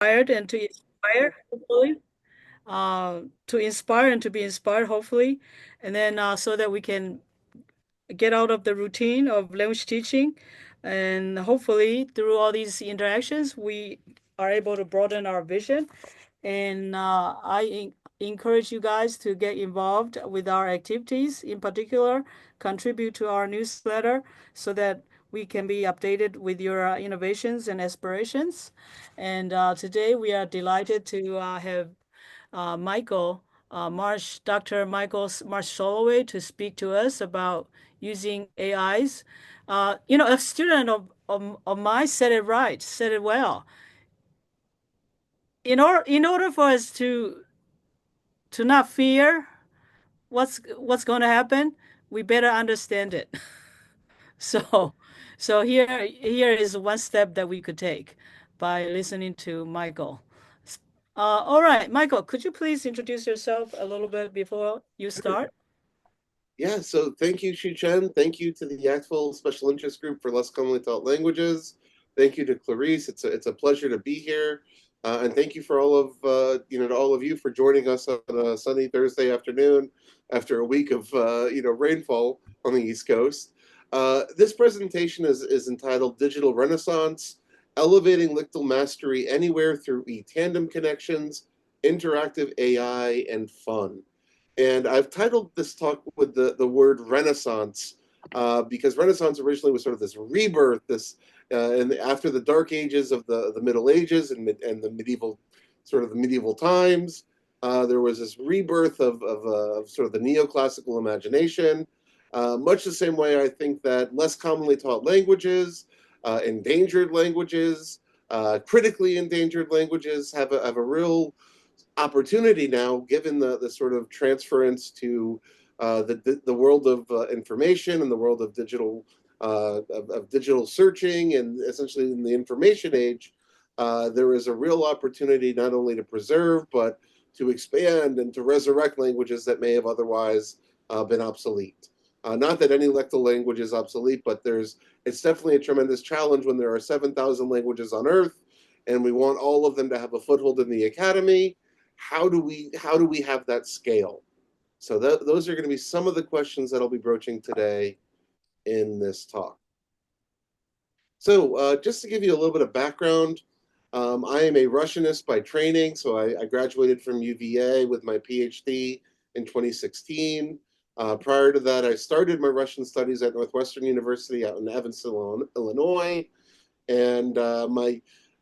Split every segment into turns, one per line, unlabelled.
inspired and to inspire, hopefully, to inspire and to be inspired, hopefully, and then so that we can get out of the routine of language teaching. And hopefully, through all these interactions, we are able to broaden our vision. And encourage you guys to get involved with our activities, in particular, contribute to our newsletter so that we can be updated with your innovations and aspirations. And today we are delighted to have Michael Dr. Marsh-Soloway to speak to us about using AIs. A student of mine said it right, said it well. In order for us to not fear what's going to happen, we better understand it. So, so here is one step that we could take by listening to Michael. All right, Michael, could you please introduce yourself a little bit before you start?
Yeah, so thank you, Shu Chen. Thank you to the ACTFL Special Interest Group for Less Commonly Taught Languages. Thank you to Clarice. It's a pleasure to be here, and thank you for all of to all of you for joining us on a sunny Thursday afternoon after a week of rainfall on the East Coast. This presentation is entitled "Digital Renaissance: Elevating Lictal Mastery Anywhere Through E-Tandem Connections, Interactive AI, and Fun." And I've titled this talk with the word Renaissance because Renaissance originally was sort of this rebirth, and after the dark ages of the Middle Ages and the medieval times, there was this rebirth of sort of the neoclassical imagination. Much the same way I think that less commonly taught languages, endangered languages, critically endangered languages have a real opportunity now, given the sort of transference to the world of information and the world of digital searching, and essentially in the information age, there is a real opportunity not only to preserve but to expand and to resurrect languages that may have otherwise been obsolete. Not that any lectal language is obsolete, but it's definitely a tremendous challenge when there are 7,000 languages on Earth, and we want all of them to have a foothold in the academy. How do we have that scale? So those are going to be some of the questions that I'll be broaching today in this talk. So just to give you a little bit of background, I am a Russianist by training. So I graduated from UVA with my PhD in 2016. Prior to that, I started my Russian studies at Northwestern University out in Evanston, Illinois. And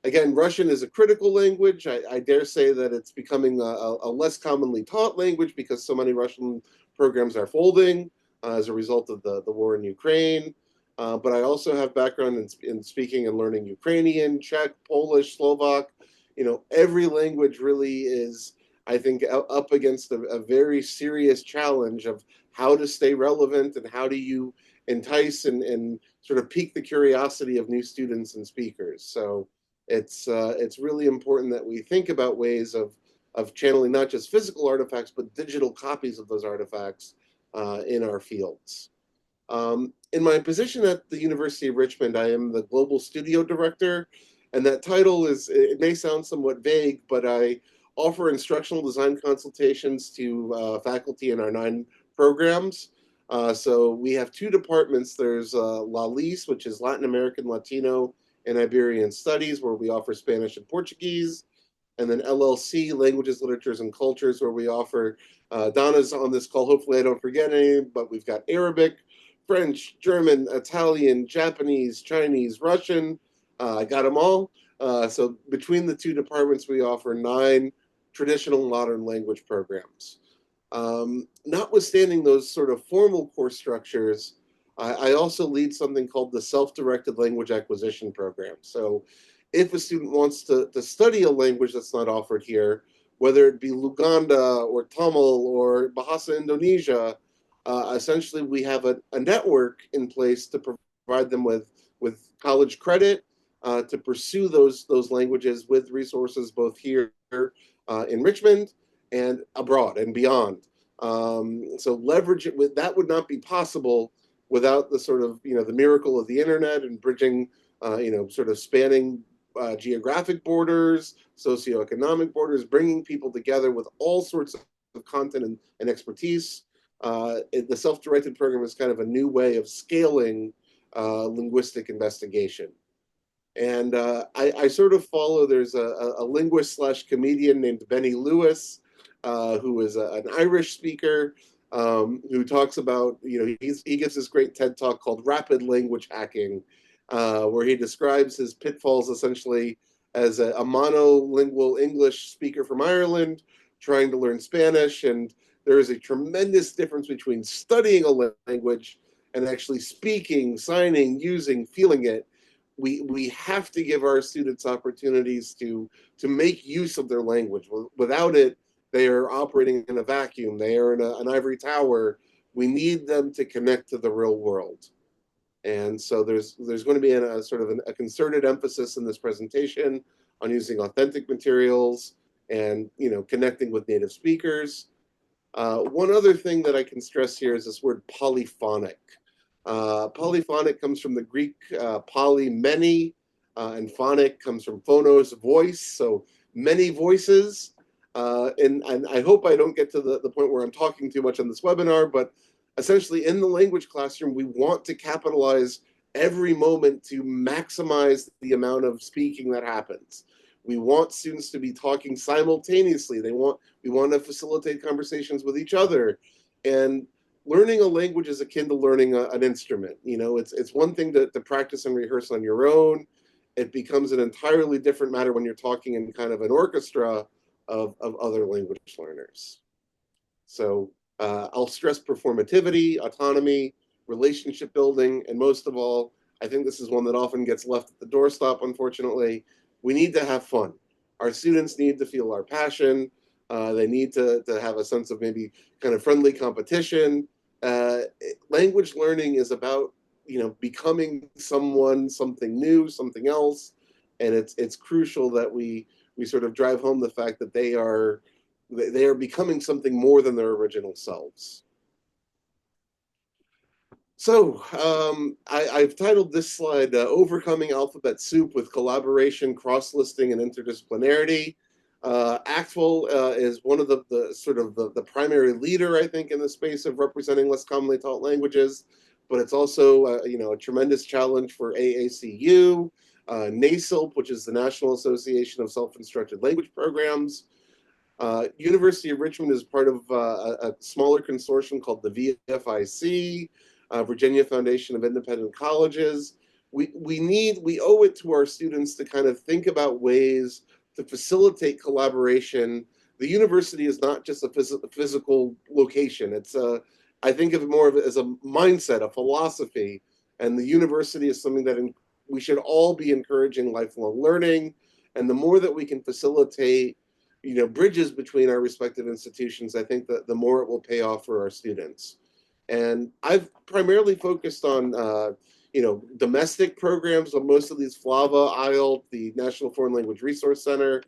again, Russian is a critical language. I dare say that it's becoming a less commonly taught language because so many Russian programs are folding as a result of the war in Ukraine. But I also have background in speaking and learning Ukrainian, Czech, Polish, Slovak. Every language really is, I think, up against a very serious challenge of how to stay relevant and how do you entice and sort of pique the curiosity of new students and speakers. So it's really important that we think about ways of channeling not just physical artifacts but digital copies of those artifacts in our fields. In my position at the University of Richmond, I am the Global Studio Director, and that title it may sound somewhat vague, but I offer instructional design consultations to faculty in our 9 programs. So we have 2 departments. There's LALIS, which is Latin American, Latino, and Iberian Studies, where we offer Spanish and Portuguese. And then LLC, Languages, Literatures, and Cultures, where we offer, Donna's on this call, hopefully I don't forget any, but we've got Arabic, French, German, Italian, Japanese, Chinese, Russian. I got them all. So between the 2 departments, we offer 9 traditional modern language programs. Notwithstanding those sort of formal course structures, I also lead something called the Self-Directed Language Acquisition Program. So if a student wants to study a language that's not offered here, whether it be Luganda or Tamil or Bahasa Indonesia, essentially we have a network in place to provide them with college credit to pursue those languages with resources both here in Richmond and abroad and beyond. So leverage it that would not be possible without the sort of the miracle of the internet and bridging sort of spanning geographic borders, socioeconomic borders, bringing people together with all sorts of content and expertise. The self-directed program is kind of a new way of scaling linguistic investigation. And I sort of follow, there's a linguist slash comedian named Benny Lewis, who is an Irish speaker, who talks about, he gives this great TED talk called Rapid Language Hacking, where he describes his pitfalls essentially as a monolingual English speaker from Ireland trying to learn Spanish. And there is a tremendous difference between studying a language and actually speaking, signing, using, feeling it. We have to give our students opportunities to make use of their language. Without it, they are operating in a vacuum. They are in an ivory tower. We need them to connect to the real world. And so there's going to be a sort of a concerted emphasis in this presentation on using authentic materials and connecting with native speakers. One other thing that I can stress here is this word polyphonic. Polyphonic comes from the Greek poly, many, and phonic comes from phonos, voice, so many voices. And I hope I don't get to the point where I'm talking too much on this webinar, but essentially in the language classroom, we want to capitalize every moment to maximize the amount of speaking that happens. We want students to be talking simultaneously. We want to facilitate conversations with each other. And learning a language is akin to learning an instrument. It's one thing to practice and rehearse on your own. It becomes an entirely different matter when you're talking in kind of an orchestra of other language learners. So I'll stress performativity, autonomy, relationship building, and most of all, I think this is one that often gets left at the doorstep, unfortunately. We need to have fun. Our students need to feel our passion. They need to have a sense of maybe kind of friendly competition. Language learning is about becoming someone, something new, something else, and it's crucial that we sort of drive home the fact that they are becoming something more than their original selves. So I've titled this slide Overcoming Alphabet Soup with Collaboration, Cross-Listing, and Interdisciplinarity. ACTFL is one of the sort of the primary leader, I think, in the space of representing less commonly taught languages, but it's also a tremendous challenge for AACU, NASILP, which is the National Association of Self-Instructed Language Programs. University of Richmond is part of a smaller consortium called the VFIC, Virginia Foundation of Independent Colleges. We owe it to our students to kind of think about ways to facilitate collaboration. The university is not just a physical location. I think of it more of as a mindset, a philosophy, and the university is something that we should all be encouraging lifelong learning. And the more that we can facilitate bridges between our respective institutions, I think that the more it will pay off for our students. And I've primarily focused on, domestic programs. So most of these FLAVA, IELT, the National Foreign Language Resource Center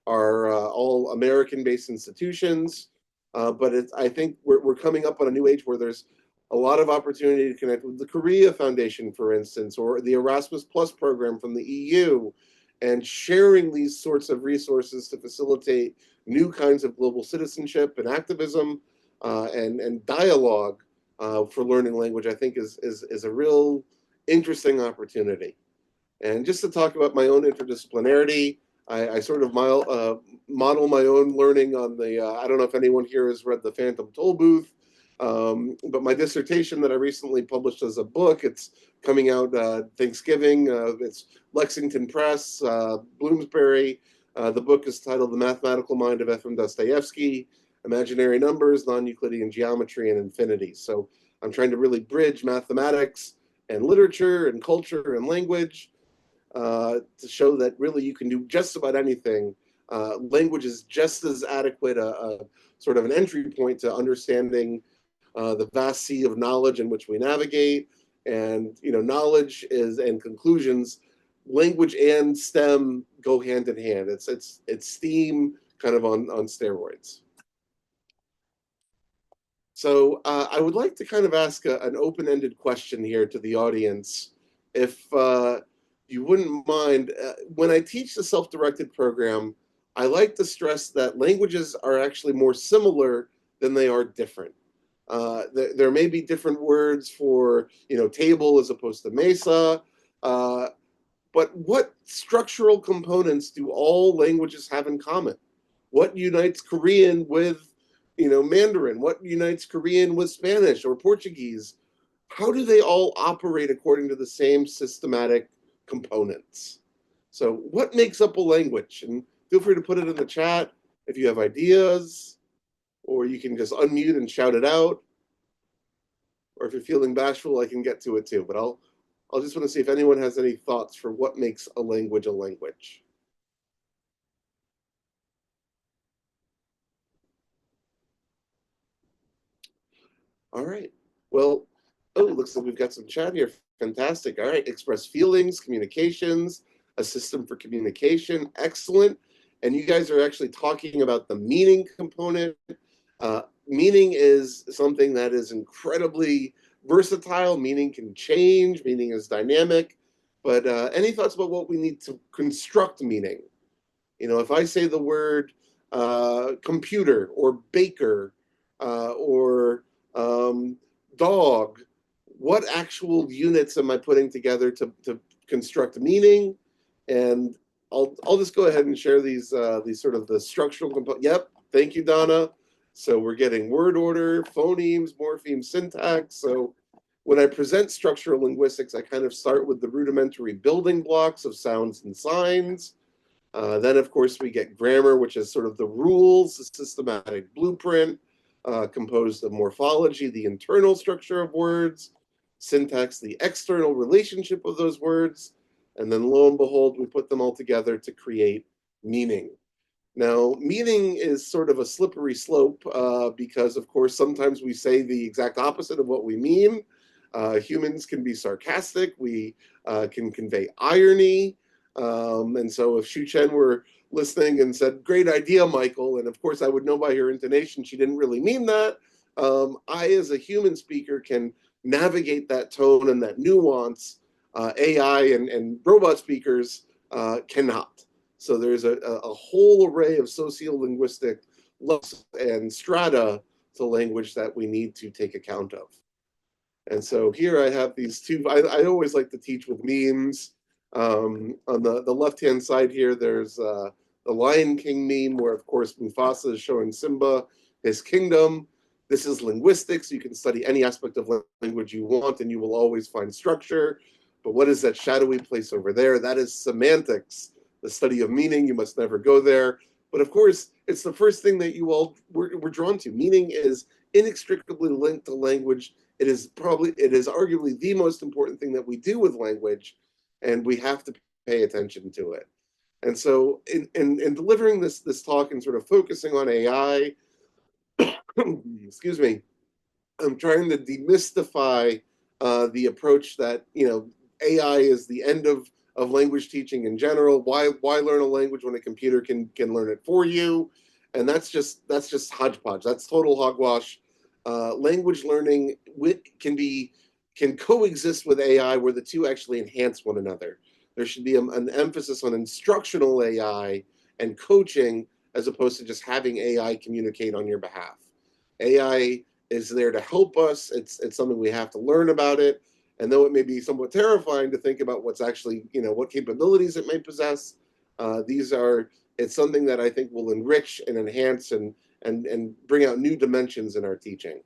are all American-based institutions. But I think we're coming up on a new age where there's a lot of opportunity to connect with the Korea Foundation, for instance, or the Erasmus Plus program from the EU, and sharing these sorts of resources to facilitate new kinds of global citizenship and activism and dialogue for learning language, I think is a real interesting opportunity. And just to talk about my own interdisciplinarity, I sort of model my own learning on the, I don't know if anyone here has read The Phantom Toll Booth, but my dissertation that I recently published as a book, it's coming out Thanksgiving. It's Lexington Press, Bloomsbury. The book is titled The Mathematical Mind of F.M. Dostoevsky, Imaginary Numbers, Non-Euclidean Geometry, and Infinity. So I'm trying to really bridge mathematics and literature and culture and language to show that really you can do just about anything. Language is just as adequate a sort of an entry point to understanding the vast sea of knowledge in which we navigate. And knowledge and conclusions, language and STEM go hand in hand. It's STEAM kind of on steroids. So I would like to kind of ask an open-ended question here to the audience. If you wouldn't mind, when I teach the self-directed program, I like to stress that languages are actually more similar than they are different. There may be different words for, table as opposed to mesa, uh, but what structural components do all languages have in common? What unites Korean with, Mandarin? What unites Korean with Spanish or Portuguese? How do they all operate according to the same systematic components? So, what makes up a language? And feel free to put it in the chat if you have ideas, or you can just unmute and shout it out. Or if you're feeling bashful, I can get to it too. But I'll just want to see if anyone has any thoughts for what makes a language a language. All right. Well, oh, looks like we've got some chat here. Fantastic. All right. Express feelings, communications, a system for communication. Excellent. And you guys are actually talking about the meaning component. Meaning is something that is incredibly versatile. Meaning can change. Meaning is dynamic. But any thoughts about what we need to construct meaning? If I say the word computer or baker or um, dog, what actual units am I putting together to construct meaning? And I'll just go ahead and share these sort of the structural components. Yep, thank you, Donna. So we're getting word order, phonemes, morphemes, syntax. So when I present structural linguistics, I kind of start with the rudimentary building blocks of sounds and signs. Then, of course, we get grammar, which is sort of the rules, the systematic blueprint, composed of morphology, the internal structure of words, syntax, the external relationship of those words, and then lo and behold, we put them all together to create meaning. Now, meaning is sort of a slippery slope because, of course, sometimes we say the exact opposite of what we mean. Humans can be sarcastic. We can convey irony. And so if Shu Chen were listening and said, "Great idea, Michael," and of course I would know by her intonation she didn't really mean that, I, as a human speaker, can navigate that tone and that nuance. AI and robot speakers cannot. So there's a whole array of sociolinguistic levels and strata to language that we need to take account of. And so here I have these two. I always like to teach with memes. On the left-hand side here, there's the Lion King meme, where, of course, Mufasa is showing Simba his kingdom. This is linguistics. You can study any aspect of language you want, and you will always find structure. But what is that shadowy place over there? That is semantics, the study of meaning. You must never go there. But of course, it's the first thing that you all were drawn to. Meaning is inextricably linked to language. It is arguably the most important thing that we do with language, and we have to pay attention to it. And so, in delivering this talk and sort of focusing on AI, excuse me, I'm trying to demystify the approach that AI is the end of language teaching in general. Why learn a language when a computer can learn it for you? And that's just hodgepodge. That's total hogwash. Language learning can coexist with AI, where the two actually enhance one another. There should be an emphasis on instructional AI and coaching, as opposed to just having AI communicate on your behalf. AI is there to help us. It's something we have to learn about it. And though it may be somewhat terrifying to think about what's actually, what capabilities it may possess, it's something that I think will enrich and enhance and bring out new dimensions in our teaching.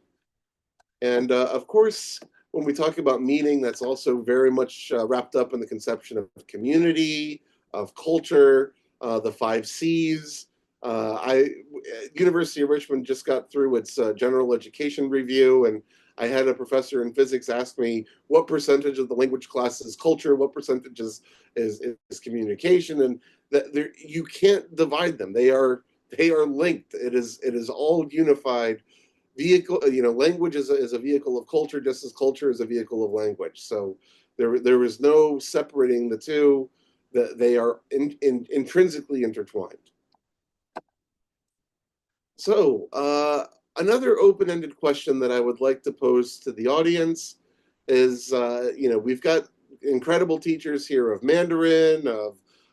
And of course, when we talk about meaning, that's also very much wrapped up in the conception of community, of culture, the 5 Cs. University of Richmond just got through its general education review, and I had a professor in physics ask me what percentage of the language class is culture, what percentage is communication, and that you can't divide them. They are linked. It is all unified. Language is a vehicle of culture, just as culture is a vehicle of language. So there is no separating the two. That they are intrinsically intertwined. So, another open-ended question that I would like to pose to the audience is, we've got incredible teachers here of Mandarin,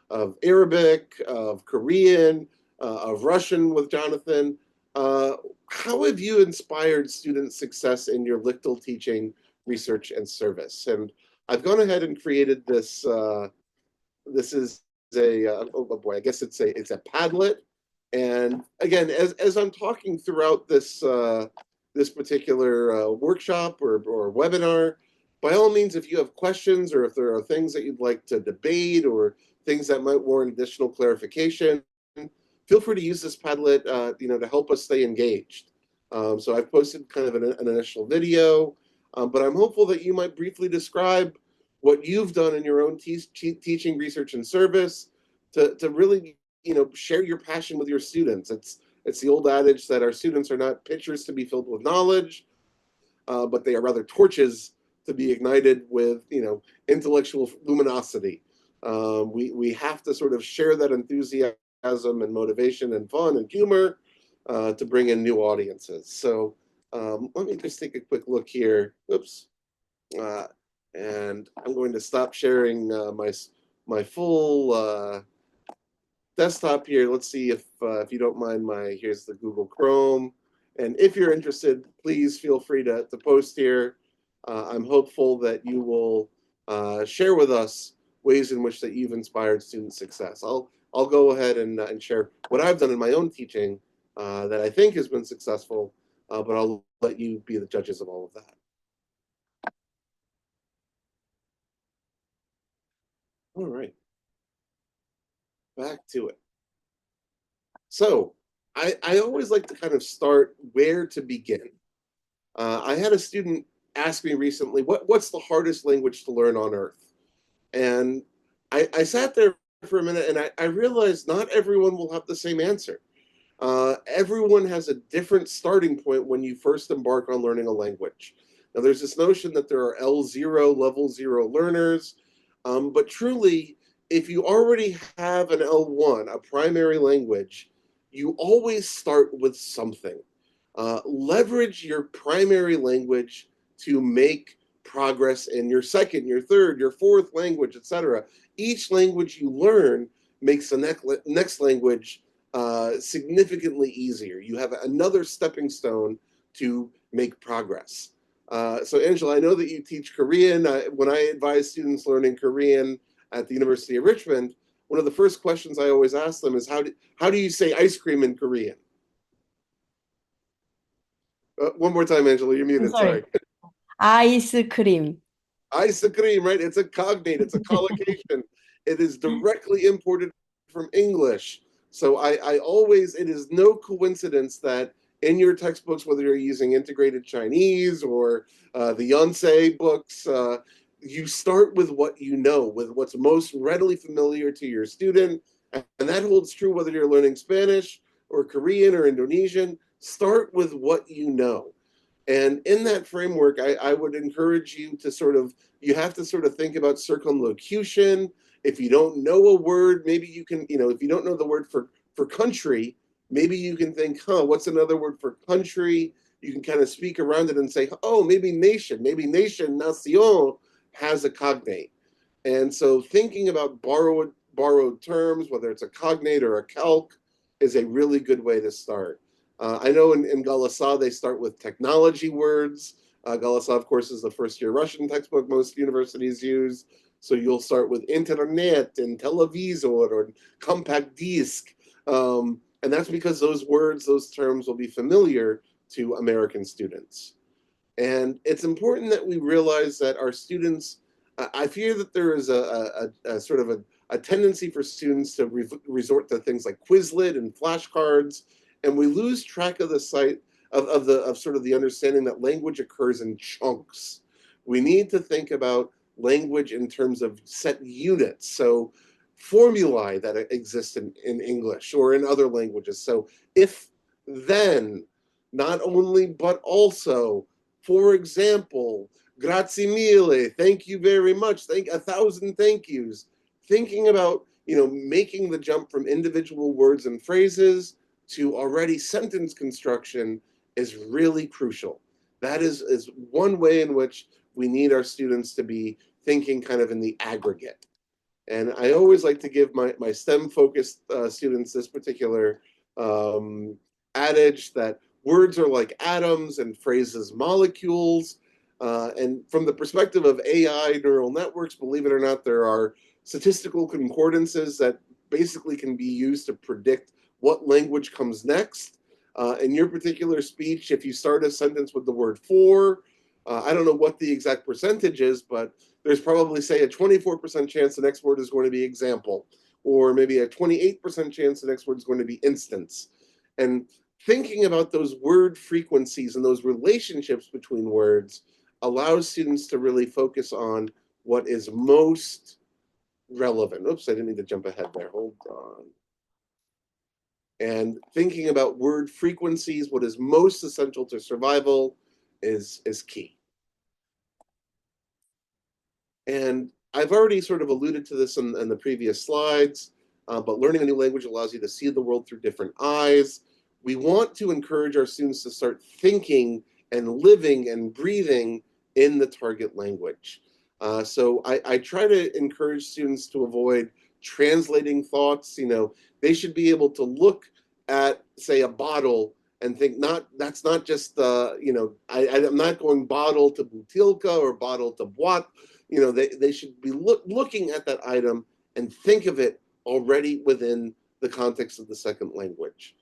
of Arabic, of Korean, of Russian with Jonathan. How have you inspired student success in your LCTL teaching, research, and service? And I've gone ahead and created this. This is oh boy, I guess it's a Padlet. And again, as I'm talking throughout this this particular workshop or webinar, by all means, if you have questions or if there are things that you'd like to debate or things that might warrant additional clarification, feel free to use this Padlet, to help us stay engaged. So I've posted kind of an initial video, but I'm hopeful that you might briefly describe what you've done in your own teaching, research, and service to really, share your passion with your students. It's the old adage that our students are not pitchers to be filled with knowledge, but they are rather torches to be ignited with, intellectual luminosity. We have to sort of share that enthusiasm and motivation and fun and humor to bring in new audiences. So let me just take a quick look here. Oops. And I'm going to stop sharing my full desktop here. Let's see if you don't mind here's the Google Chrome. And if you're interested, please feel free to post here. I'm hopeful that you will share with us ways in which that you've inspired student success. I'll go ahead and share what I've done in my own teaching that I think has been successful, but I'll let you be the judges of all of that. All right, back to it. So I always like to kind of start where to begin. I had a student ask me recently, what's the hardest language to learn on earth? And I sat there for a minute and I realized not everyone will have the same answer. Everyone has a different starting point when you first embark on learning a language. Now, there's this notion that there are L0, level 0 learners, but truly, if you already have an L1, a primary language, you always start with something. Leverage your primary language to make progress in your second, your third, your fourth language, etc. Each language you learn makes the next language significantly easier. You have another stepping stone to make progress. So Angela, I know that you teach Korean. When I advise students learning Korean at the University of Richmond, one of the first questions I always ask them is, how do you say ice cream in Korean? One more time, Angela, you're
I'm
muted, sorry.
sorry. Ice cream.
Ice cream, right? It's a cognate, it's a collocation. It is directly imported from English. So I always, it is no coincidence that in your textbooks, whether you're using integrated Chinese or the Yonsei books, you start with what you know, with what's most readily familiar to your student. And that holds true whether you're learning Spanish or Korean or Indonesian. Start with what you know. And in that framework, I would encourage you to you have to sort of think about circumlocution. If you don't know a word, maybe you can, if you don't know the word for country, maybe you can think, what's another word for country? You can kind of speak around it and say, oh, maybe nation, nación, has a cognate. And so thinking about borrowed terms, whether it's a cognate or a calque, is a really good way to start. I know in Galasa, they start with technology words. Galasa, of course, is the first-year Russian textbook most universities use. So you'll start with internet and televisor or compact disc. And that's because those words, those terms will be familiar to American students. And it's important that we realize that our students, I fear that there is a sort of a tendency for students to resort to things like Quizlet and flashcards, and we lose track of the sight of sort of the understanding that language occurs in chunks. We need to think about language in terms of set units. So formulae that exist in English or in other languages. So if, then, not only, but also, for example, grazie mille, thank you very much, 1,000 thank yous. Thinking about, making the jump from individual words and phrases to already sentence construction is really crucial. That is one way in which we need our students to be thinking kind of in the aggregate. And I always like to give my STEM-focused students this particular adage that words are like atoms and phrases molecules. And from the perspective of AI neural networks, believe it or not, there are statistical concordances that basically can be used to predict what language comes next. In your particular speech, if you start a sentence with the word for, I don't know what the exact percentage is, but there's probably, say, a 24% chance the next word is going to be example, or maybe a 28% chance the next word is going to be instance. And thinking about those word frequencies and those relationships between words allows students to really focus on what is most relevant. Oops, I didn't mean to jump ahead there. Hold on. And thinking about word frequencies, what is most essential to survival is key. And I've already sort of alluded to this in the previous slides, but learning a new language allows you to see the world through different eyes. We want to encourage our students to start thinking and living and breathing in the target language. So I try to encourage students to avoid translating thoughts. They should be able to look at, say, a bottle and think, that's not just, I'm not going bottle to butilka or bottle to boîte. They should be looking at that item and think of it already within the context of the second language.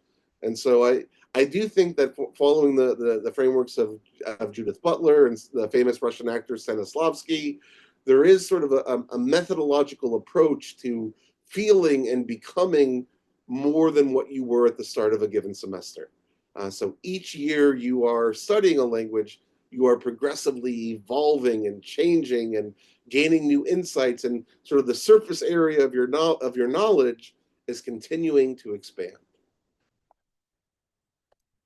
And so I do think that following the frameworks of Judith Butler and the famous Russian actor Stanislavski, there is sort of a methodological approach to feeling and becoming more than what you were at the start of a given semester. So each year you are studying a language, you are progressively evolving and changing and gaining new insights, and sort of the surface area of your knowledge is continuing to expand.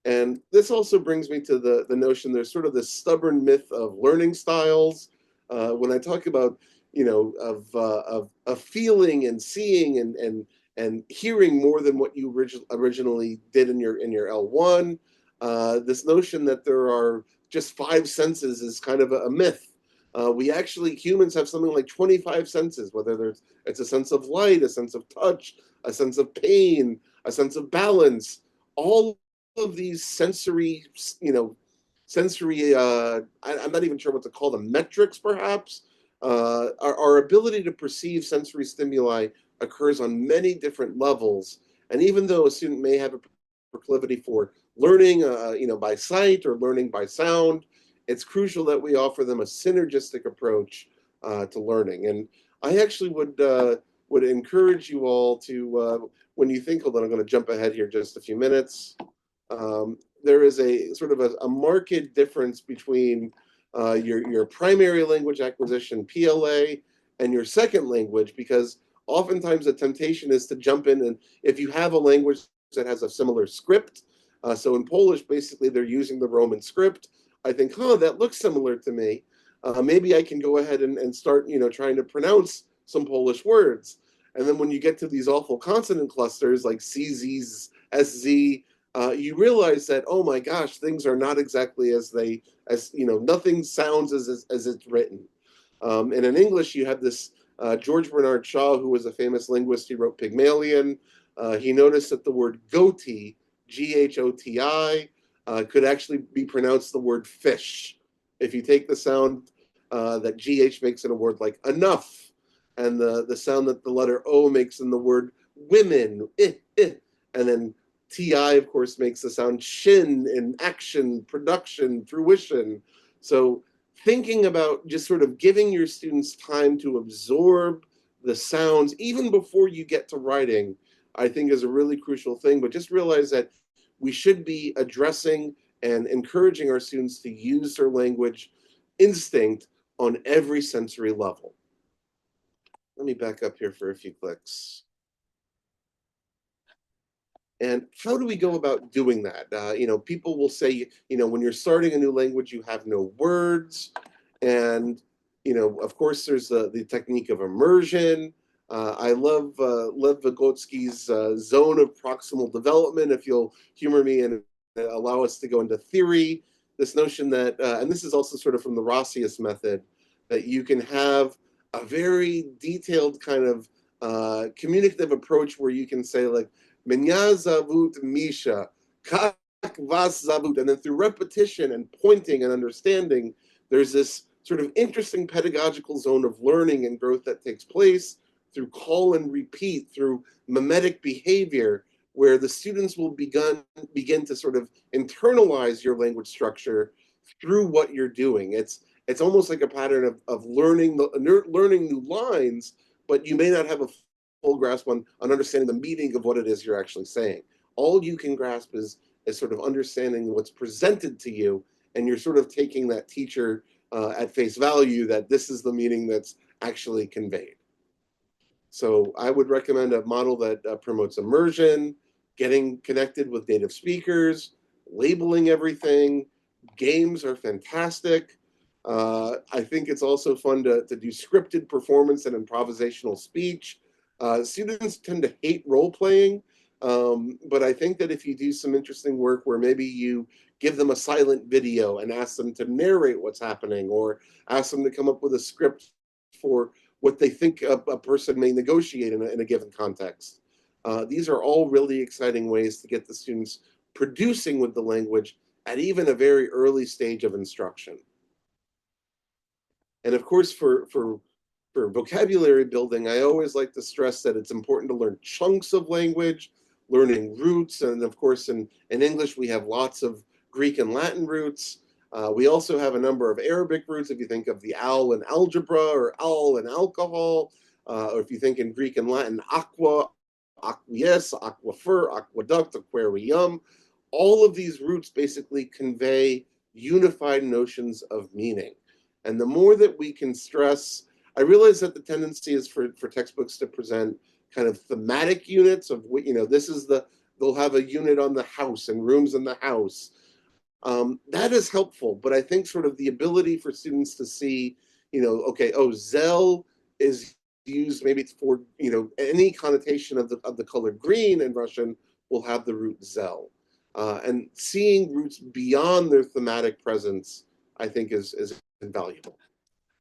And this also brings me to the notion there's sort of this stubborn myth of learning styles. When I talk about, of feeling and seeing and hearing more than what you originally did in your L1, this notion that there are just 5 senses is kind of a myth. Humans have something like 25 senses, whether it's a sense of light, a sense of touch, a sense of pain, a sense of balance. All of these sensory, I'm not even sure what to call them, metrics perhaps. Our ability to perceive sensory stimuli occurs on many different levels. And even though a student may have a proclivity for learning, by sight or learning by sound, it's crucial that we offer them a synergistic approach to learning. And I actually would encourage you all to, when you think, hold on, I'm going to jump ahead here just a few minutes. There is a sort of a marked difference between your primary language acquisition, PLA, and your second language, because oftentimes the temptation is to jump in, and if you have a language that has a similar script, so in Polish, basically they're using the Roman script, I think, that looks similar to me. Maybe I can go ahead and start, trying to pronounce some Polish words. And then when you get to these awful consonant clusters like CZs, SZ, you realize that, oh my gosh, things are not exactly nothing sounds as it's written. And in English, you have this George Bernard Shaw, who was a famous linguist. He wrote Pygmalion. He noticed that the word goatee, GHOTI, could actually be pronounced the word fish. If you take the sound that GH makes in a word like enough, and the sound that the letter O makes in the word women, and then TI, of course, makes the sound shin in action, production, fruition. So thinking about just sort of giving your students time to absorb the sounds, even before you get to writing, I think is a really crucial thing. But just realize that we should be addressing and encouraging our students to use their language instinct on every sensory level. Let me back up here for a few clicks. And how do we go about doing that? People will say, when you're starting a new language, you have no words. And, of course, there's the technique of immersion. I love Lev Vygotsky's zone of proximal development, if you'll humor me and allow us to go into theory. This notion that, and this is also sort of from the Rossius method, that you can have a very detailed kind of communicative approach where you can say like, Menya zavut Misha, kak vas zavut, and then through repetition and pointing and understanding, there's this sort of interesting pedagogical zone of learning and growth that takes place through call and repeat, through mimetic behavior, where the students will begin to sort of internalize your language structure through what you're doing. It's almost like a pattern of learning new lines, but you may not have a full grasp on understanding the meaning of what it is you're actually saying. All you can grasp is sort of understanding what's presented to you, and you're sort of taking that teacher at face value that this is the meaning that's actually conveyed. So I would recommend a model that promotes immersion, getting connected with native speakers, labeling everything. Games are fantastic. I think it's also fun to do scripted performance and improvisational speech. Students tend to hate role playing, but I think that if you do some interesting work where maybe you give them a silent video and ask them to narrate what's happening, or ask them to come up with a script for what they think a person may negotiate in a given context. These are all really exciting ways to get the students producing with the language at even a very early stage of instruction. And of course, for vocabulary building, I always like to stress that it's important to learn chunks of language, learning roots. And of course, in English, we have lots of Greek and Latin roots. We also have a number of Arabic roots, if you think of the al in algebra, or al in alcohol, or if you think in Greek and Latin, aqua, aqueous, aquifer, aqueduct, aquarium. All of these roots basically convey unified notions of meaning. And the more that we can stress, I realize that the tendency is for textbooks to present kind of thematic units of, this is they'll have a unit on the house and rooms in the house. That is helpful, but I think sort of the ability for students to see, okay, zel is used maybe for, any connotation of the color green in Russian will have the root zel. And seeing roots beyond their thematic presence, I think is invaluable.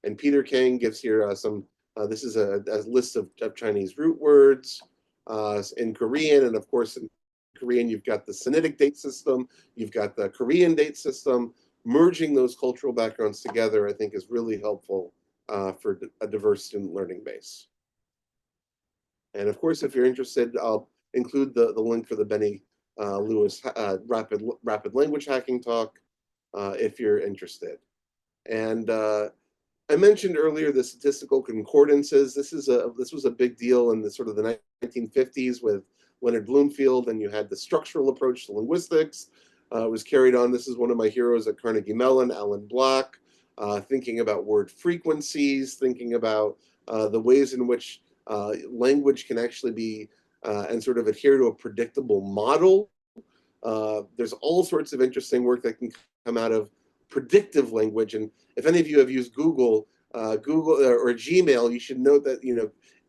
And Peter Kang gives here this is a list of Chinese root words in Korean, and of course in Korean, you've got the Sinitic date system, you've got the Korean date system. Merging those cultural backgrounds together, I think, is really helpful for a diverse student learning base. And of course, if you're interested, I'll include the link for the Benny Lewis rapid language hacking talk if you're interested. And I mentioned earlier the statistical concordances. This was a big deal in the sort of the 1950s with Leonard Bloomfield, and you had the structural approach to linguistics. It was carried on. This is one of my heroes at Carnegie Mellon, Alan Block, thinking about word frequencies, thinking about the ways in which language can actually be and sort of adhere to a predictable model. There's all sorts of interesting work that can come out of predictive language. And if any of you have used Google or Gmail, you should note that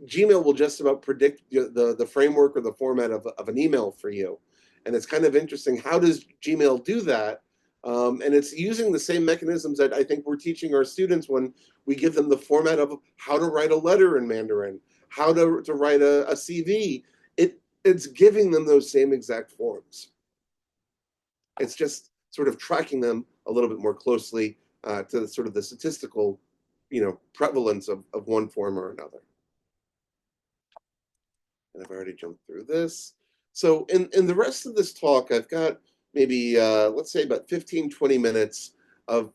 Gmail will just about predict the framework or the format of an email for you. And it's kind of interesting. How does Gmail do that? And it's using the same mechanisms that I think we're teaching our students when we give them the format of how to write a letter in Mandarin, how to write a CV. It's giving them those same exact forms. It's just sort of tracking them a little bit more closely to sort of the statistical, prevalence of one form or another. And I've already jumped through this. So in the rest of this talk, I've got maybe, let's say about 15, 20 minutes of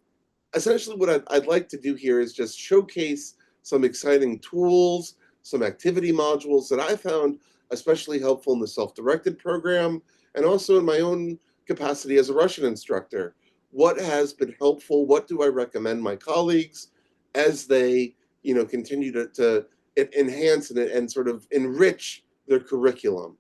essentially what I'd like to do here is just showcase some exciting tools, some activity modules that I found especially helpful in the self-directed program, and also in my own capacity as a Russian instructor. What has been helpful? What do I recommend my colleagues as they, continue to enhance and sort of enrich their curriculum?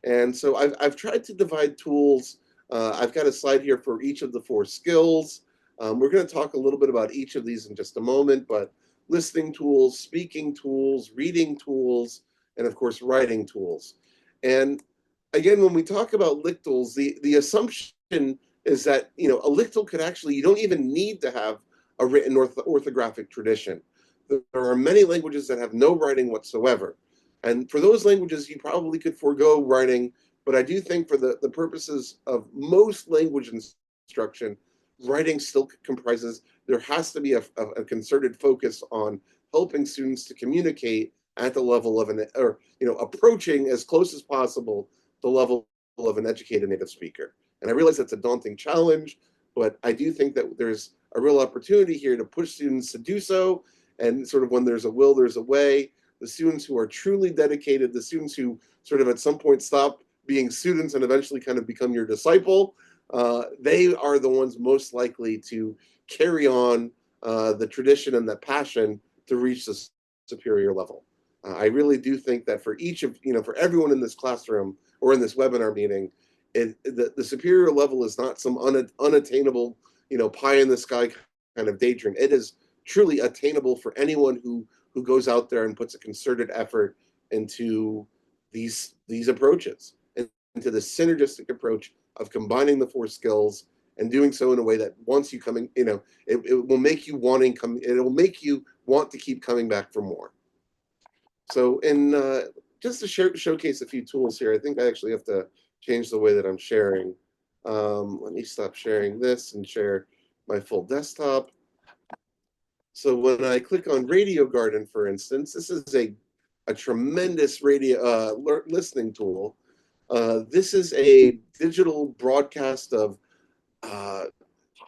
And so I've tried to divide tools. I've got a slide here for each of the 4 skills. We're going to talk a little bit about each of these in just a moment, but listening tools, speaking tools, reading tools, and of course, writing tools. And again, when we talk about lictals, the assumption is that, a lictal could actually, you don't even need to have a written orthographic tradition. there are many languages that have no writing whatsoever. And for those languages, you probably could forego writing, but I do think for the purposes of most language instruction, writing still comprises, there has to be a concerted focus on helping students to communicate at the level of an, or, approaching as close as possible the level of an educated native speaker. And I realize that's a daunting challenge, but I do think that there's a real opportunity here to push students to do so. And sort of when there's a will, there's a way. The students who are truly dedicated, the students who sort of at some point stop being students and eventually kind of become your disciple, they are the ones most likely to carry on the tradition and the passion to reach the superior level. I really do think that for each of, for everyone in this classroom or in this webinar meeting, the superior level is not some unattainable, pie in the sky kind of daydream. It is truly attainable for anyone who goes out there and puts a concerted effort into these approaches, into the synergistic approach of combining the four skills and doing so in a way that once you come in, it will make you it will make you want to keep coming back for more. So, just to showcase a few tools here, I think I actually have to change the way that I'm sharing. Let me stop sharing this and share my full desktop. So when I click on Radio Garden, for instance, this is a tremendous radio listening tool. This is a digital broadcast of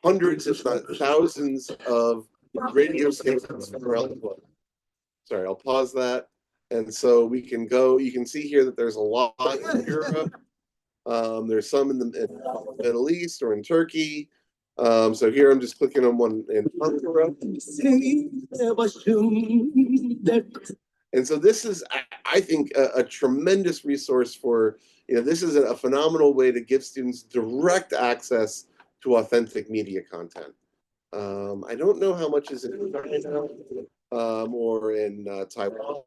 hundreds, if not thousands, of radio stations around the globe. Sorry, I'll pause that. And so we can go, you can see here that there's a lot in Europe. There's some in the Middle East or in Turkey. So here I'm just clicking on one in Ankara. And so this is, I think, a tremendous resource for, this is a phenomenal way to give students direct access to authentic media content. I don't know how much is in China or in Taiwan.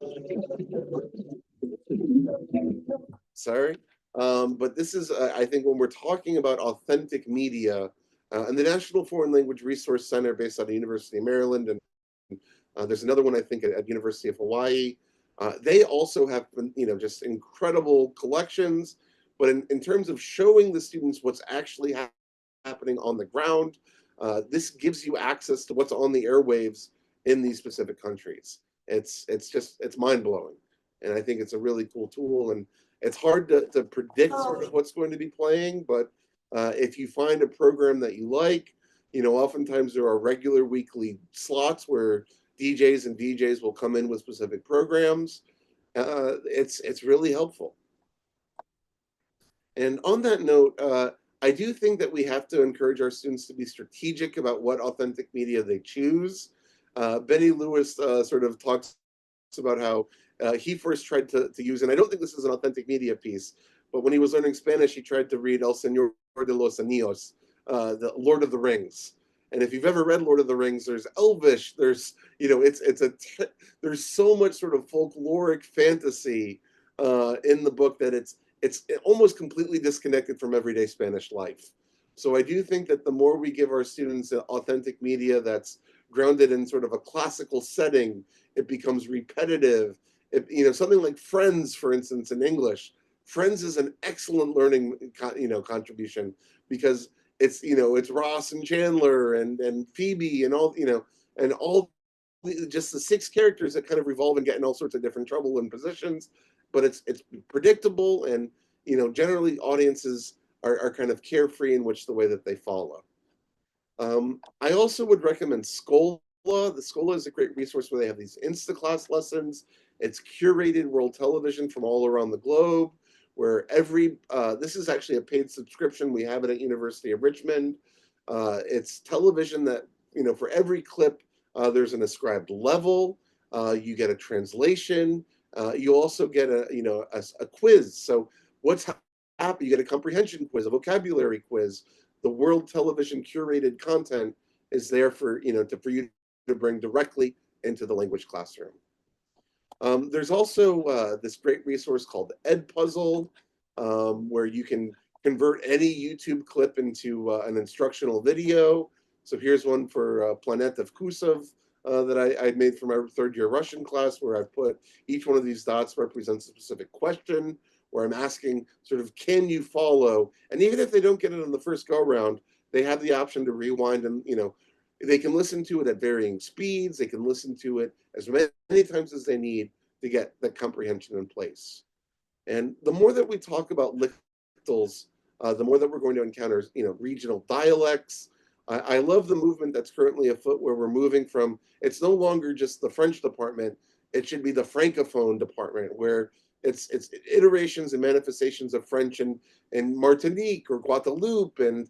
Sorry. But this is, I think, when we're talking about authentic media, and the National Foreign Language Resource Center based out of the University of Maryland, and there's another one, I think, at University of Hawaii. They also have, just incredible collections. But in terms of showing the students what's actually happening on the ground, this gives you access to what's on the airwaves in these specific countries. It's mind-blowing. And I think it's a really cool tool. And it's hard to predict sort of what's going to be playing, but if you find a program that you like, oftentimes there are regular weekly slots where DJs and VJs will come in with specific programs. It's really helpful. And on that note, I do think that we have to encourage our students to be strategic about what authentic media they choose. Benny Lewis sort of talks about how he first tried to use, and I don't think this is an authentic media piece, but when he was learning Spanish, he tried to read El Señor de los Anillos, the Lord of the Rings. And if you've ever read Lord of the Rings, there's Elvish, there's, there's so much sort of folkloric fantasy in the book that it's almost completely disconnected from everyday Spanish life. So I do think that the more we give our students authentic media that's grounded in sort of a classical setting, it becomes repetitive. Something like Friends, for instance, in English. Friends is an excellent learning, contribution because it's Ross and Chandler and Phoebe and all, and all just the six characters that kind of revolve and get in all sorts of different trouble and positions, but it's predictable and, generally audiences are kind of carefree in the way that they follow. I also would recommend Schola. The Schola is a great resource where they have these Instaclass lessons. It's curated world television from all around the globe, where this is actually a paid subscription. We have it at University of Richmond. It's television that, for every clip, there's an ascribed level. You get a translation. You also get a quiz. So what's happening? You get a comprehension quiz, a vocabulary quiz. The world television curated content is there for you to bring directly into the language classroom. There's also this great resource called Edpuzzle, where you can convert any YouTube clip into an instructional video. So here's one for Planeta Vkusov, that I made for my third year Russian class, where I put each one of these dots represents a specific question, where I'm asking sort of, can you follow? And even if they don't get it on the first go around, they have the option to rewind, and they can listen to it at varying speeds. They can listen to it as many times as they need to get that comprehension in place. And the more that we talk about lictals, the more that we're going to encounter, regional dialects. I love the movement that's currently afoot, where we're moving from, it's no longer just the French department, it should be the Francophone department, where it's iterations and manifestations of French in Martinique or Guadeloupe and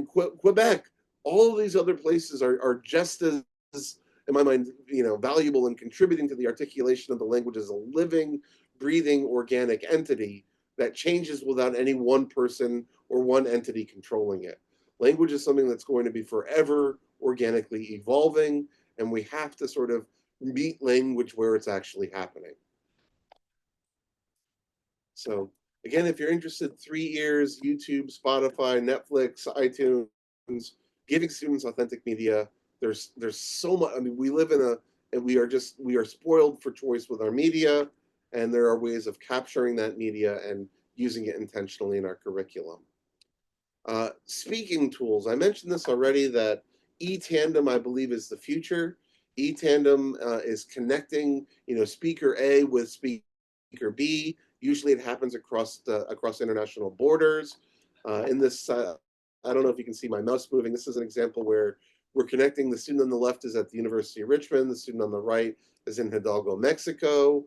Quebec. All of these other places are just as, in my mind, valuable in contributing to the articulation of the language as a living, breathing, organic entity that changes without any one person or one entity controlling it. Language is something that's going to be forever organically evolving, and we have to sort of meet language where it's actually happening. So again, if you're interested, 3 ears, YouTube, Spotify, Netflix, iTunes, giving students authentic media. There's so much. I mean, we live in and we are spoiled for choice with our media, and there are ways of capturing that media and using it intentionally in our curriculum. Speaking tools. I mentioned this already, that e-tandem, I believe, is the future. E-tandem is connecting, speaker A with speaker B. Usually it happens across international borders. In this, I don't know if you can see my mouse moving. This is an example where we're connecting. The student on the left is at the University of Richmond. The student on the right is in Hidalgo, Mexico.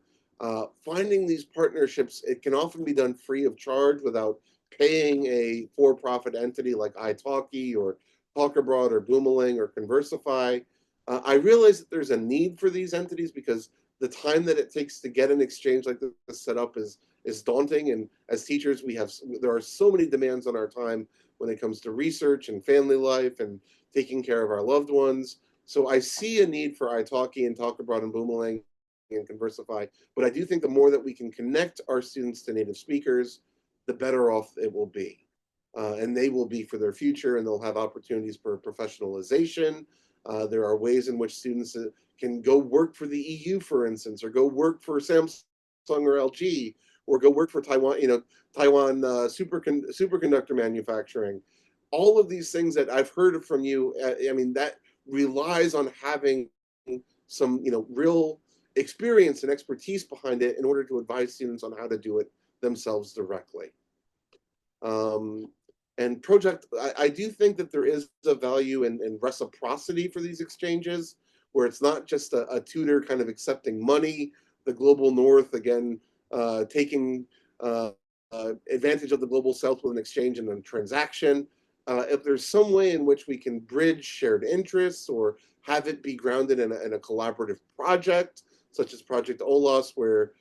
Finding these partnerships, it can often be done free of charge without paying a for-profit entity like italki or Talk Abroad or Boomerang or Conversify. I realize that there's a need for these entities because the time that it takes to get an exchange like this set up is daunting. And as teachers, there are so many demands on our time when it comes to research and family life and taking care of our loved ones. So I see a need for italki and Talk Abroad and Boomerang and Conversify, but I do think the more that we can connect our students to native speakers, the better off it will be. And they will be for their future, and they'll have opportunities for professionalization. There are ways in which students can go work for the EU, for instance, or go work for Samsung or LG, or go work for Taiwan, Taiwan superconductor manufacturing. All of these things that I've heard from you, I mean, that relies on having some, real experience and expertise behind it in order to advise students on how to do it themselves directly. And project, I do think that there is a value in reciprocity for these exchanges, where it's not just a tutor kind of accepting money, the global north, again, taking advantage of the global south with an exchange and a transaction. If there's some way in which we can bridge shared interests or have it be grounded in a collaborative project, such as Project OLAS, where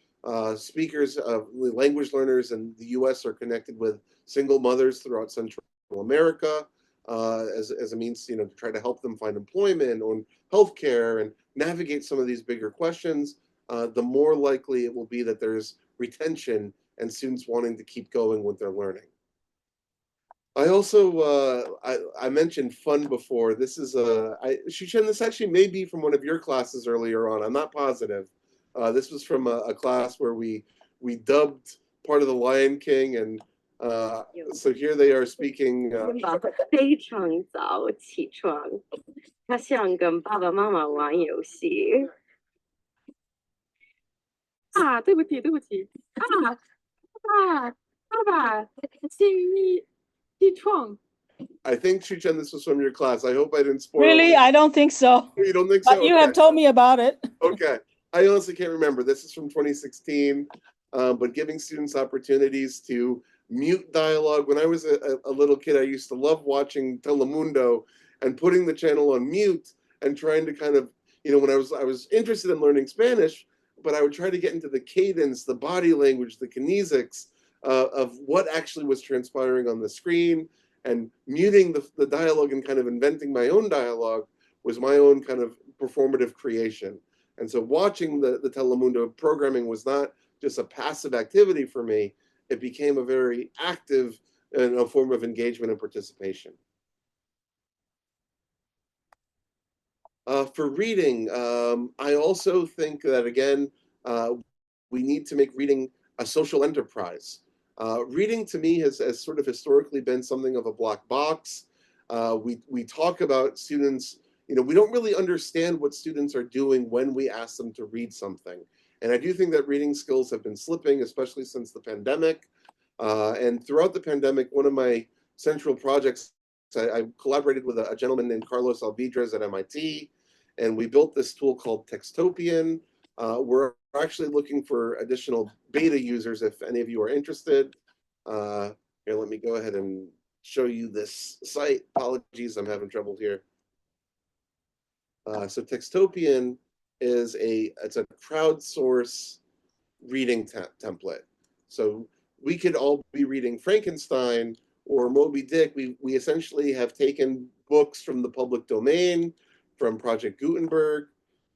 speakers, language learners in the US are connected with single mothers throughout Central America as a means, to try to help them find employment or healthcare and navigate some of these bigger questions, the more likely it will be that there's retention and students wanting to keep going with their learning. I also, I mentioned fun before. This is Shuchen, this actually may be from one of your classes earlier on. I'm not positive. This was from a class where we dubbed part of the Lion King, and so here they are speaking.
非常早起床，他想跟爸爸妈妈玩游戏。啊，对不起，对不起，啊，爸爸，请你起床。
I think, Shuchen, this was from your class. I hope I didn't spoil
Really?
it.
I don't think so.
You don't think
But
so?
you
Okay.
have told me about it.
Okay. I honestly can't remember. This is from 2016, but giving students opportunities to mute dialogue. When I was a little kid, I used to love watching Telemundo and putting the channel on mute and trying to kind of, when I was interested in learning Spanish, but I would try to get into the cadence, the body language, the kinesics of what actually was transpiring on the screen, and muting the dialogue and kind of inventing my own dialogue was my own kind of performative creation. And so watching the Telemundo programming was not just a passive activity for me. It became a very active form of engagement and participation. For reading, I also think that, again, we need to make reading a social enterprise. Reading to me has sort of historically been something of a black box. We talk about students, we don't really understand what students are doing when we ask them to read something. And I do think that reading skills have been slipping, especially since the pandemic. And throughout the pandemic, one of my central projects, I collaborated with a gentleman named Carlos Alvidrez at MIT, and we built this tool called Textopian. We're actually looking for additional beta users if any of you are interested. Here, let me go ahead and show you this site. Apologies, I'm having trouble here. So Textopian is it's a crowdsource reading template. So we could all be reading Frankenstein or Moby Dick. We essentially have taken books from the public domain, from Project Gutenberg,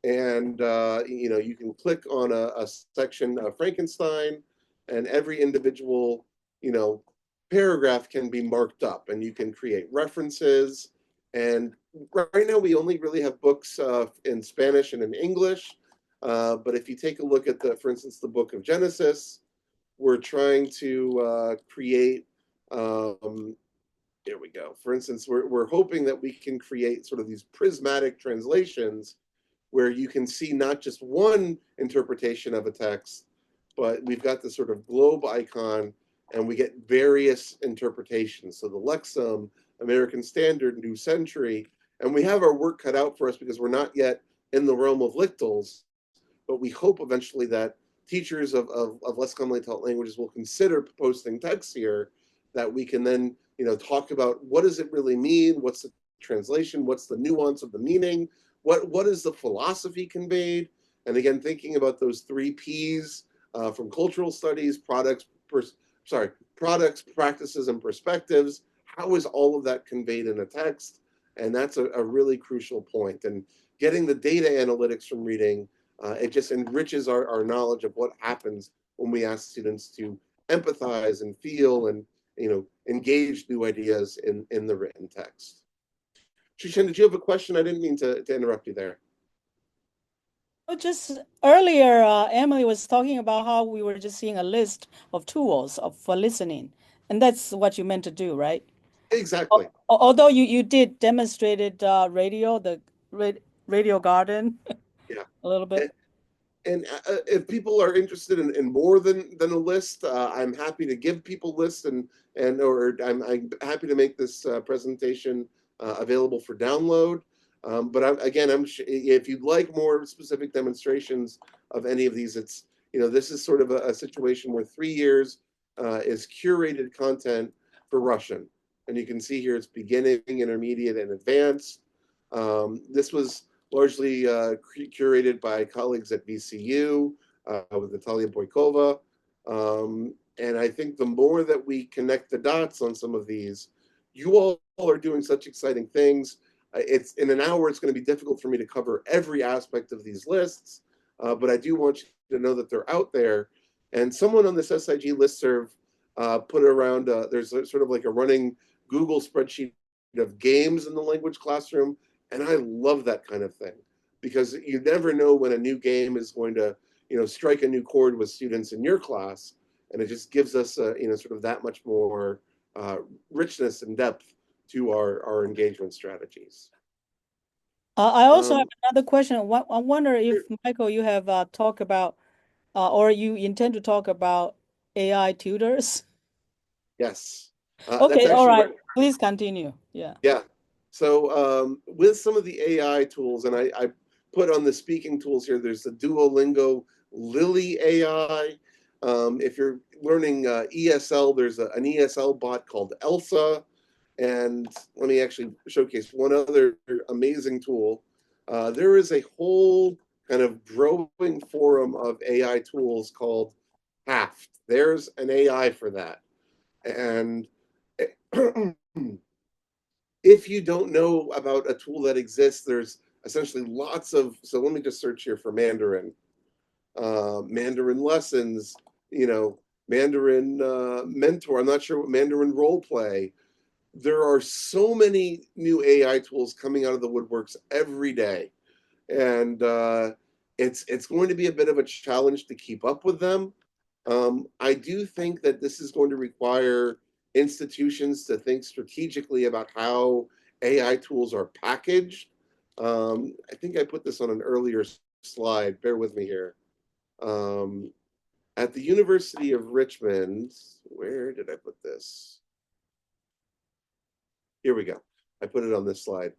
and you can click on a section of Frankenstein, and every individual paragraph can be marked up, and you can create references. And right now we only really have books in Spanish and in English. But if you take a look at for instance, the book of Genesis, we're trying to create, here we go. For instance, we're hoping that we can create sort of these prismatic translations where you can see not just one interpretation of a text, but we've got this sort of globe icon and we get various interpretations. So the Lexham, American Standard, New Century, and we have our work cut out for us because we're not yet in the realm of lictals, but we hope eventually that teachers of less commonly taught languages will consider posting texts here that we can then talk about what does it really mean, what's the translation, what's the nuance of the meaning, what is the philosophy conveyed, and again thinking about those 3 P's from cultural studies, products, practices, and perspectives. How is all of that conveyed in a text? And that's a really crucial point. And getting the data analytics from reading, it just enriches our knowledge of what happens when we ask students to empathize and feel and engage new ideas in the written text. Shushan, did you have a question? I didn't mean to interrupt you there.
Just earlier, Emily was talking about how we were just seeing a list of tools for listening, and that's what you meant to do, right?
Exactly.
Although you did demonstrated the radio garden
Yeah.
a little bit.
And if people are interested in more than a list, I'm happy to give people lists or I'm happy to make this presentation available for download. But if you'd like more specific demonstrations of any of these, this is sort of a situation where 3 years is curated content for Russian. And you can see here it's beginning, intermediate, and advanced. This was largely curated by colleagues at VCU with Natalia Boykova. And I think the more that we connect the dots on some of these, you all are doing such exciting things. It's in an hour, it's going to be difficult for me to cover every aspect of these lists, but I do want you to know that they're out there. And someone on this SIG listserv put around, there's sort of like a running Google spreadsheet of games in the language classroom. And I love that kind of thing because you never know when a new game is going to, strike a new chord with students in your class. And it just gives us, sort of that much more richness and depth to our engagement strategies.
I also have another question. I wonder if, Michael, you have talked about or you intend to talk about AI tutors?
Yes. That's
Okay, all
actually
right. Please continue. Yeah.
Yeah. So with some of the AI tools, and I put on the speaking tools here, there's the Duolingo Lily AI. If you're learning ESL, there's an ESL bot called Elsa. And let me actually showcase one other amazing tool. There is a whole kind of growing forum of AI tools called Haft. There's an AI for that. And if you don't know about a tool that exists, there's essentially lots of, so let me just search here for Mandarin. Mandarin lessons, Mandarin mentor, I'm not sure what Mandarin role play. There are so many new AI tools coming out of the woodworks every day. and it's going to be a bit of a challenge to keep up with them. I do think that this is going to require institutions to think strategically about how AI tools are packaged. I think I put this on an earlier slide. Bear with me here. At the University of Richmond, where did I put this? Here we go. I put it on this slide.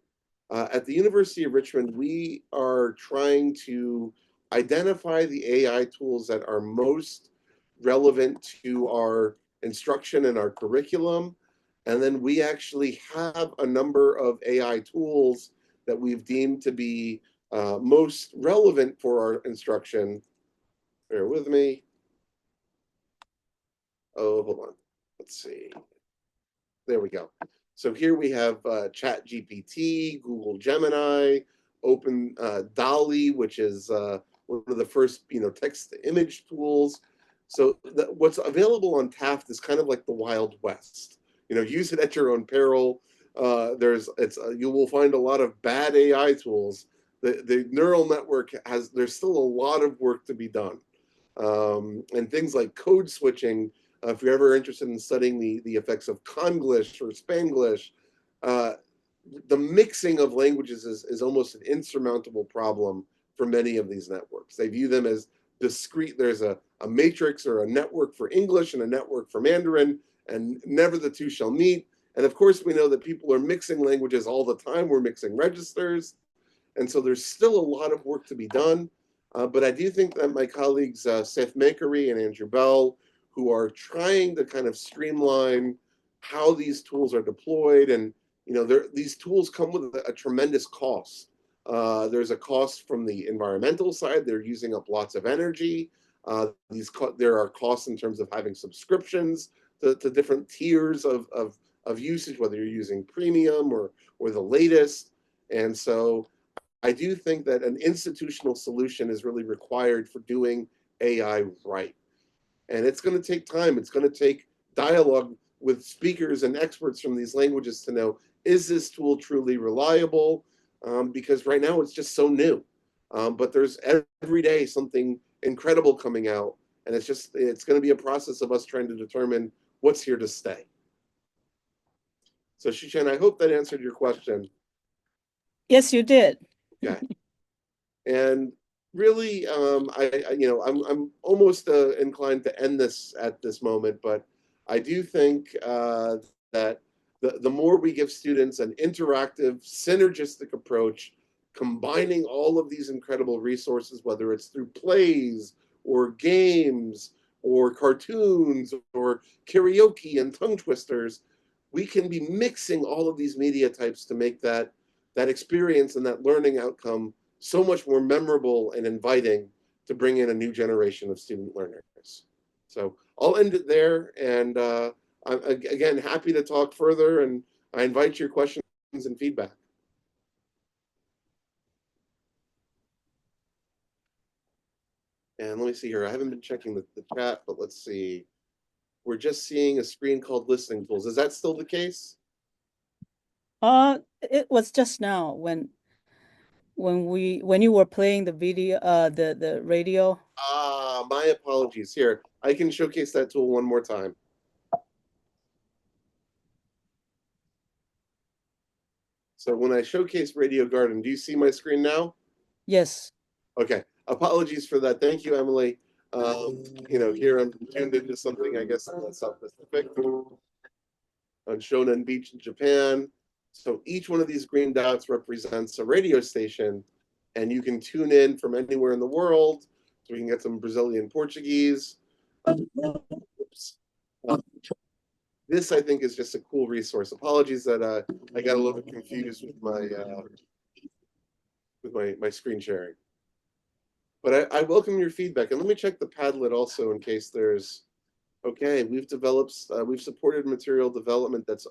At the University of Richmond, we are trying to identify the AI tools that are most relevant to our instruction and our curriculum. And then we actually have a number of AI tools that we've deemed to be most relevant for our instruction. Bear with me. Oh, hold on. Let's see. There we go. So here we have Chat GPT, Google Gemini, Open DALL-E, which is one of the first text to image tools. So what's available on Taft is kind of like the Wild West. Use it at your own peril. You will find a lot of bad AI tools. The neural network there's still a lot of work to be done. And things like code switching, if you're ever interested in studying the effects of Conglish or Spanglish, the mixing of languages is almost an insurmountable problem for many of these networks. They view them as discrete. There's a matrix or a network for English and a network for Mandarin, and never the two shall meet. And of course, we know that people are mixing languages all the time. We're mixing registers. And so there's still a lot of work to be done. But I do think that my colleagues, Seth Makery and Andrew Bell, who are trying to kind of streamline how these tools are deployed, and these tools come with a tremendous cost. There's a cost from the environmental side. They're using up lots of energy. There are costs in terms of having subscriptions to different tiers of usage, whether you're using premium or the latest. And so I do think that an institutional solution is really required for doing AI right. And it's going to take time. It's going to take dialogue with speakers and experts from these languages to know, is this tool truly reliable? Because right now it's just so new. But there's every day something incredible coming out. And it's going to be a process of us trying to determine what's here to stay. So Shishan, I hope that answered your question.
Yes, you did.
Okay. And really, I'm almost inclined to end this at this moment, but I do think that the more we give students an interactive, synergistic approach, combining all of these incredible resources, whether it's through plays or games or cartoons or karaoke and tongue twisters, we can be mixing all of these media types to make that experience and that learning outcome so much more memorable and inviting to bring in a new generation of student learners. So I'll end it there, and I'm again happy to talk further, and I invite your questions and feedback. And let me see here. I haven't been checking the chat, but let's see. We're just seeing a screen called listening tools. Is that still the case?
It was just now when you were playing the video, the radio.
My apologies. Here, I can showcase that tool one more time. So when I showcase Radio Garden, do you see my screen now?
Yes.
Okay. Apologies for that. Thank you, Emily. Here I'm tuned into something, I guess, in the South Pacific on Shonan Beach in Japan. So each one of these green dots represents a radio station, and you can tune in from anywhere in the world. So we can get some Brazilian Portuguese. Oops. This, I think, is just a cool resource. Apologies that I got a little bit confused with my screen sharing. But I welcome your feedback. And let me check the Padlet also in case there's, okay, we've supported material development that's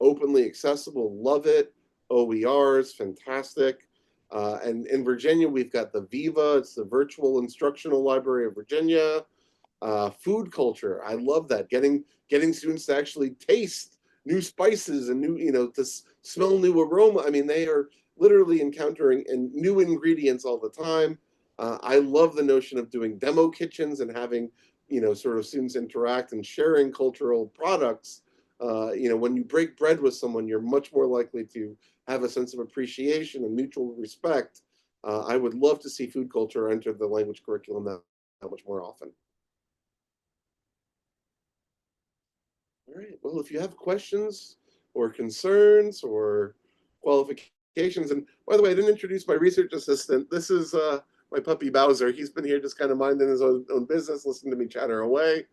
openly accessible. Love it. OERs, fantastic. And in Virginia, we've got the VIVA. It's the Virtual Instructional Library of Virginia. Food culture. I love that. Getting students to actually taste new spices and new, to smell new aroma. I mean, literally encountering new ingredients all the time. I love the notion of doing demo kitchens and having, sort of students interact and sharing cultural products. When you break bread with someone, you're much more likely to have a sense of appreciation and mutual respect. I would love to see food culture enter the language curriculum that much more often. All right. Well, if you have questions or concerns or qualifications, and by the way, I didn't introduce my research assistant. This is my puppy Bowser. He's been here just kind of minding his own business, listening to me chatter away.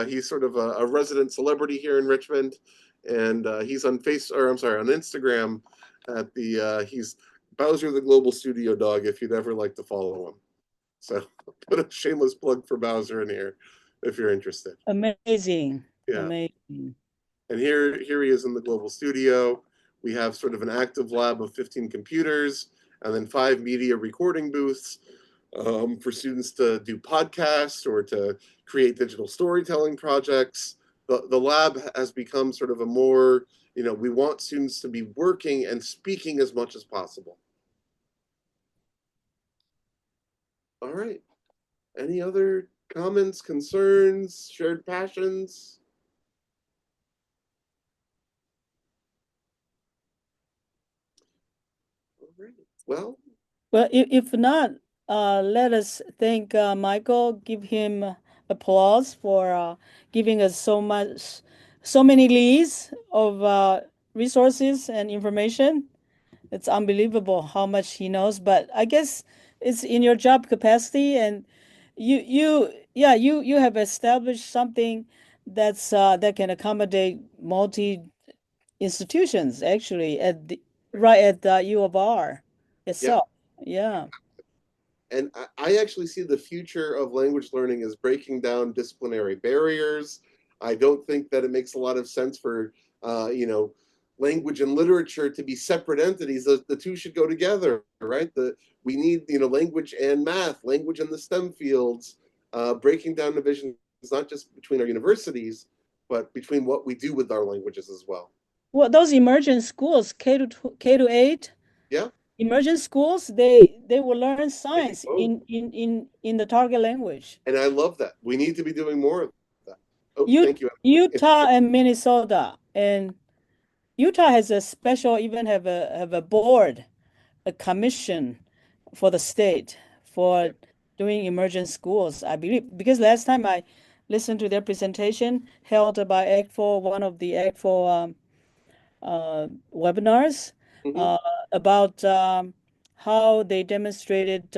He's sort of a resident celebrity here in Richmond, and he's on Instagram at he's Bowser the Global Studio Dog. If you'd ever like to follow him, so put a shameless plug for Bowser in here if you're interested.
Amazing.
Yeah.
Amazing.
And here he is in the global studio. We have sort of an active lab of 15 computers and then 5 media recording booths for students to do podcasts or to create digital storytelling projects. The lab has become sort of a more, we want students to be working and speaking as much as possible. All right. Any other comments, concerns, shared passions? Well,
if not, let us thank Michael, give him applause for giving us so many leads of resources and information. It's unbelievable how much he knows, but I guess it's in your job capacity, and you have established something that can accommodate multi institutions actually right at the U of R itself. Yeah.
And I actually see the future of language learning as breaking down disciplinary barriers. I don't think that it makes a lot of sense for, language and literature to be separate entities. The two should go together, right? We need, language and math, language and the STEM fields, breaking down divisions not just between our universities, but between what we do with our languages as well.
Well, those emergent schools, K-8,
yeah,
emergent schools, they will learn science in the target language.
And I love that. We need to be doing more of that.
Thank you. Utah and Minnesota, and Utah has a special, even have a board, a commission for the state for doing emergent schools, I believe, because last time I listened to their presentation held by ACTFL, one of the ACTFL webinars about how they demonstrated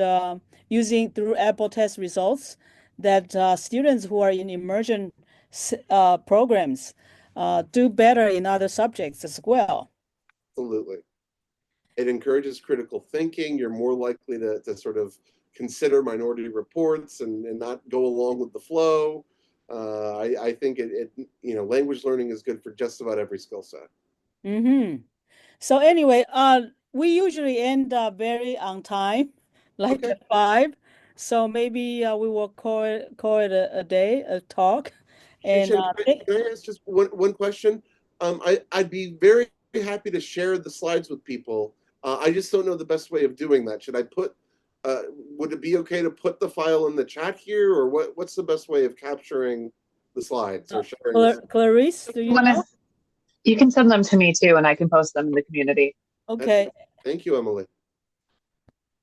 using through Apple test results that students who are in emergent programs do better in other subjects as well.
Absolutely. It encourages critical thinking. You're more likely to sort of consider minority reports and not go along with the flow. I think language learning is good for just about every skill set.
So anyway, we usually end very on time, like at 5. So maybe we will call it a day, a talk. And
can I ask just one question? I'd be very happy to share the slides with people. I just don't know the best way of doing that. Should I would it be okay to put the file in the chat here, or what's the best way of capturing the slides or sharing?
Clarice, do you know?
You can send them to me too, and I can post them in the community.
Okay.
Thank you, Emily.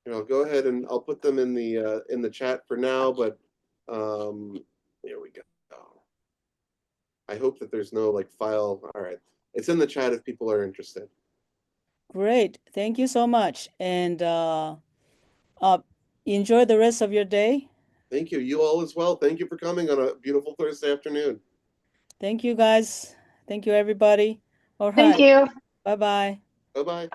I'll go ahead and I'll put them in the chat for now, but there we go. I hope that there's no file. All right. It's in the chat if people are interested.
Great. Thank you so much. And enjoy the rest of your day.
Thank you. You all as well. Thank you for coming on a beautiful Thursday afternoon.
Thank you, guys. Thank you, everybody. All right.
Thank you.
Bye-bye.
Bye-bye.